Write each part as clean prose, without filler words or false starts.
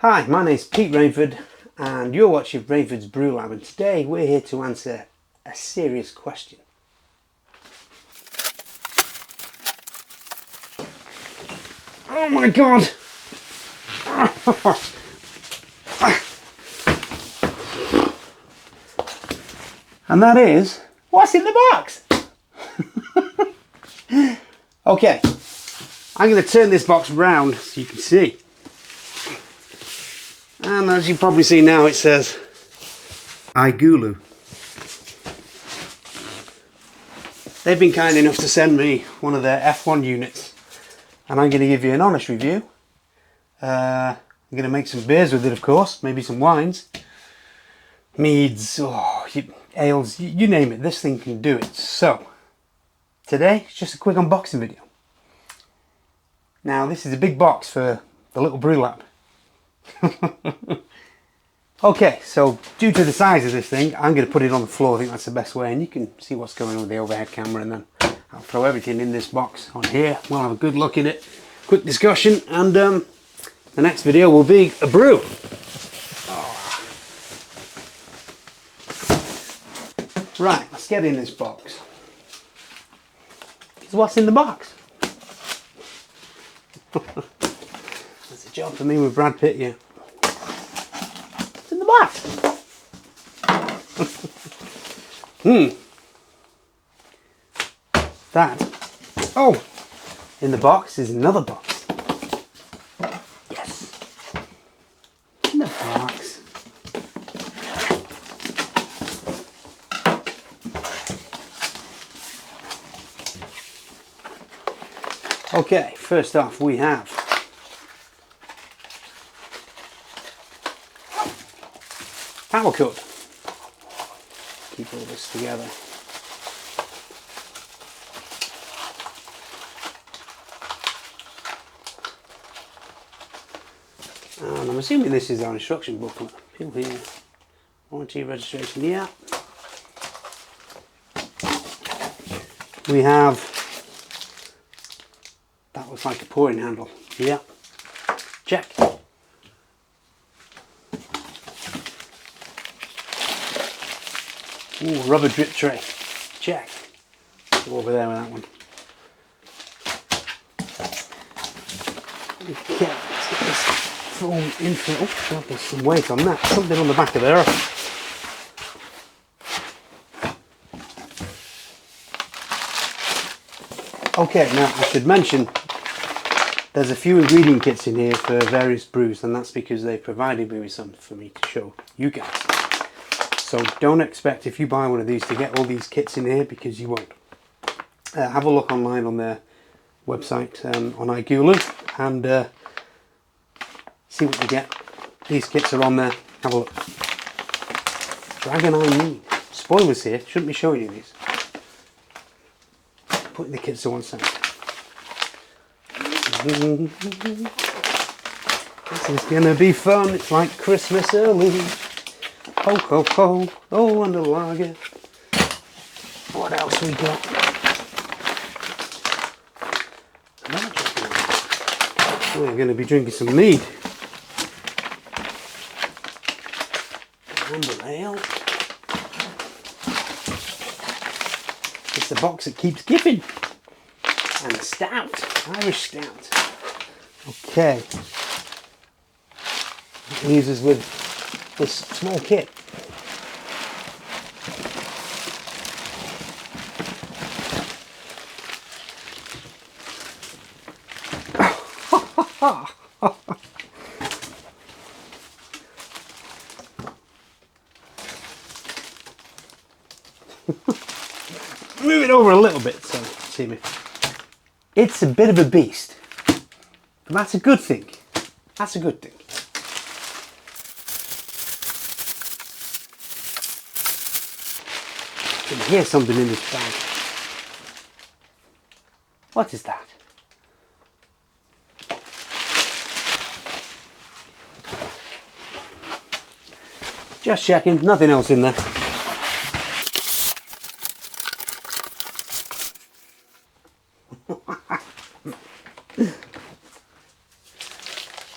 Hi, my name's Pete Rainford and you're watching Rainford's Brew Lab, and today we're here to answer a serious question. Oh my god! And that is, what's in the box? Okay, I'm going to turn this box round so you can see. And as you probably see now, it says Igulu. They've been kind enough to send me one of their F1 units, and I'm going to give you an honest review. I'm going to make some beers with it, of course, maybe some wines, meads, ales, you name it, this thing can do it. So, today, it's just a quick unboxing video. Now, this is a big box for the little brew lab. Okay, so due to the size of this thing, I'm going to put it on the floor. I think that's the best way, and you can see what's going on with the overhead camera, and then I'll throw everything in this box on here. We'll have a good look at it, quick discussion, and the next video will be a brew. Right, let's get in this box. Because what's in the box? That's a job for me with Brad Pitt, yeah. What's in the box? That. Oh, in the box is another box. Yes. In the box. Okay, first off we have power cord. Keep all this together. And I'm assuming this is our instruction booklet. People here, warranty, registration, yeah. We have, that looks like a pouring handle, yeah. Check. Ooh, rubber drip tray. Check. Go over there with that one. Okay, let's get this foam infill. Oh, God, there's some weight on that. Something on the back of there. Okay, now I should mention there's a few ingredient kits in here for various brews, and that's because they provided me with some for me to show you guys. So don't expect, if you buy one of these, to get all these kits in here, because you won't. Have a look online on their website on Igulu and see what you get. These kits are on there. Have a look. Dragon Eye Mead. Spoilers here. Shouldn't be showing you these. Putting the kits to one side. This is gonna be fun. It's like Christmas early. Ho ho ho, oh, and a lager. What else we got? We're going to be drinking some mead. Amber ale. It's the box that keeps giving. And a stout, Irish stout. Okay. That leaves us with this small kit. Move it over a little bit so you see me. It's a bit of a beast, but that's a good thing. That's a good thing. I can hear something in this bag. What is that? Just checking, nothing else in there.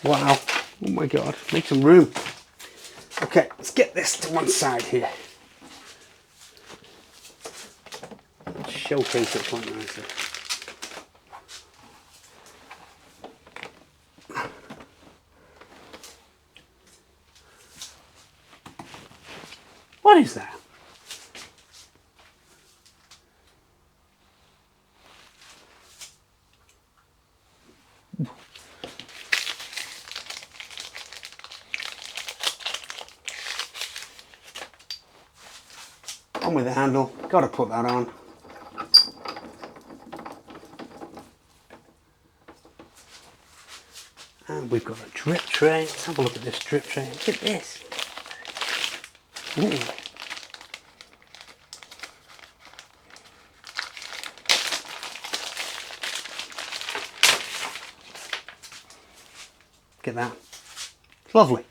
Wow. Oh my my God, make some room. Okay, let's get this to one side here. Showcase it quite nicely. What is that? On with the handle, got to put that on. And we've got a drip tray. Let's have a look at this drip tray. Look at this. Ooh. Look at that. It's lovely.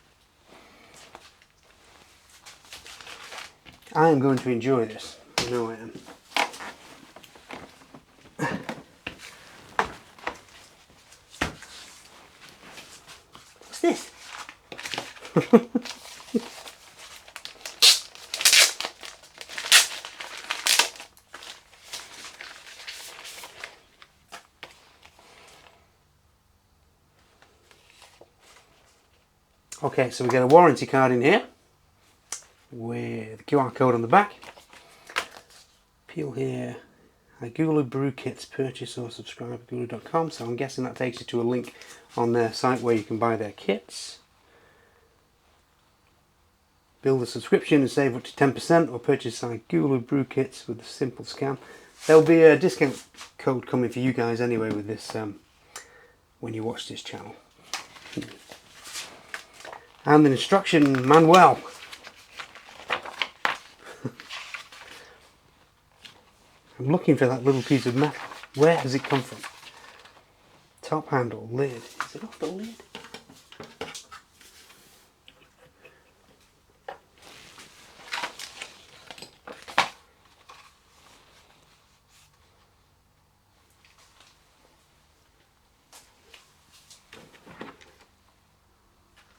I am going to enjoy this. I know I am. What's this? Okay, so we get a warranty card in here with the QR code on the back. Peel here, Igulu brew kits, purchase or subscribe at igulu.com. So I'm guessing that takes you to a link on their site where you can buy their kits. Build a subscription and save up to 10% or purchase Igulu brew kits with a simple scan. There'll be a discount code coming for you guys anyway with this when you watch this channel. And an instruction manual. I'm looking for that little piece of metal. Where has it come from? Top handle, lid. Is it off the lid?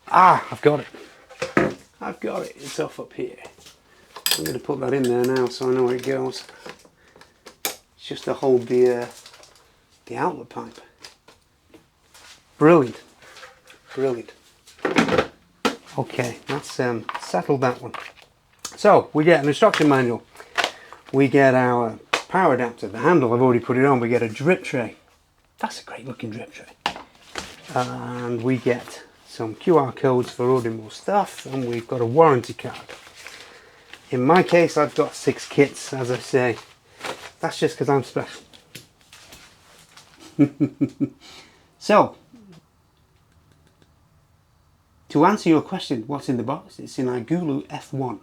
Ah, I've got it. I've got it. It's off up here. I'm going to put that in there now so I know where it goes. It's just to hold the outlet pipe. Brilliant. Brilliant. Okay, that's settled that one. So, we get an instruction manual. We get our power adapter, the handle, I've already put it on. We get a drip tray. That's a great looking drip tray. And we get some QR codes for ordering more stuff, and we've got a warranty card. In my case, I've got 6 kits, as I say. That's just because I'm special. So, to answer your question, what's in the box? It's in Igulu F1.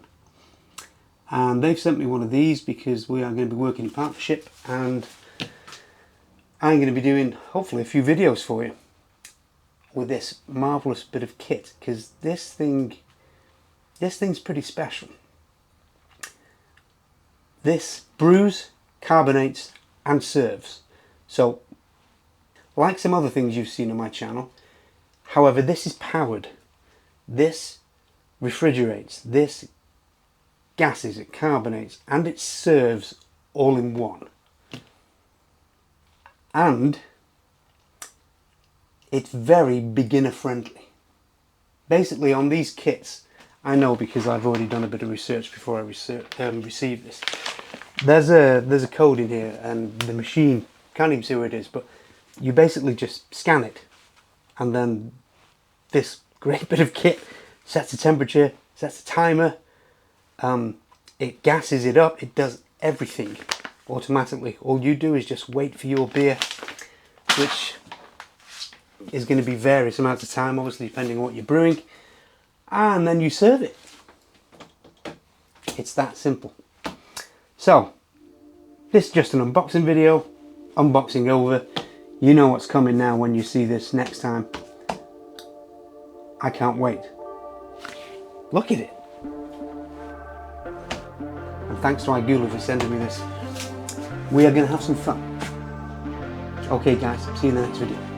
And they've sent me one of these because we are going to be working in partnership, and I'm going to be doing, hopefully, a few videos for you with this marvellous bit of kit, because this thing's pretty special. This brews, carbonates and serves. So, like some other things you've seen on my channel, however, this is powered. This refrigerates, this gases, it carbonates, and it serves all in one. And it's very beginner friendly. Basically on these kits, I know because I've already done a bit of research before I received this. There's a code in here, and the machine, can't even see where it is, but you basically just scan it, and then this great bit of kit sets a temperature, sets a timer, it gases it up, it does everything automatically. All you do is just wait for your beer, which is going to be various amounts of time, obviously depending on what you're brewing, and then you serve it. It's that simple. So, this is just an unboxing video, unboxing over. You know what's coming now when you see this next time. I can't wait. Look at it. And thanks to Igulu for sending me this. We are going to have some fun. Okay guys, see you in the next video.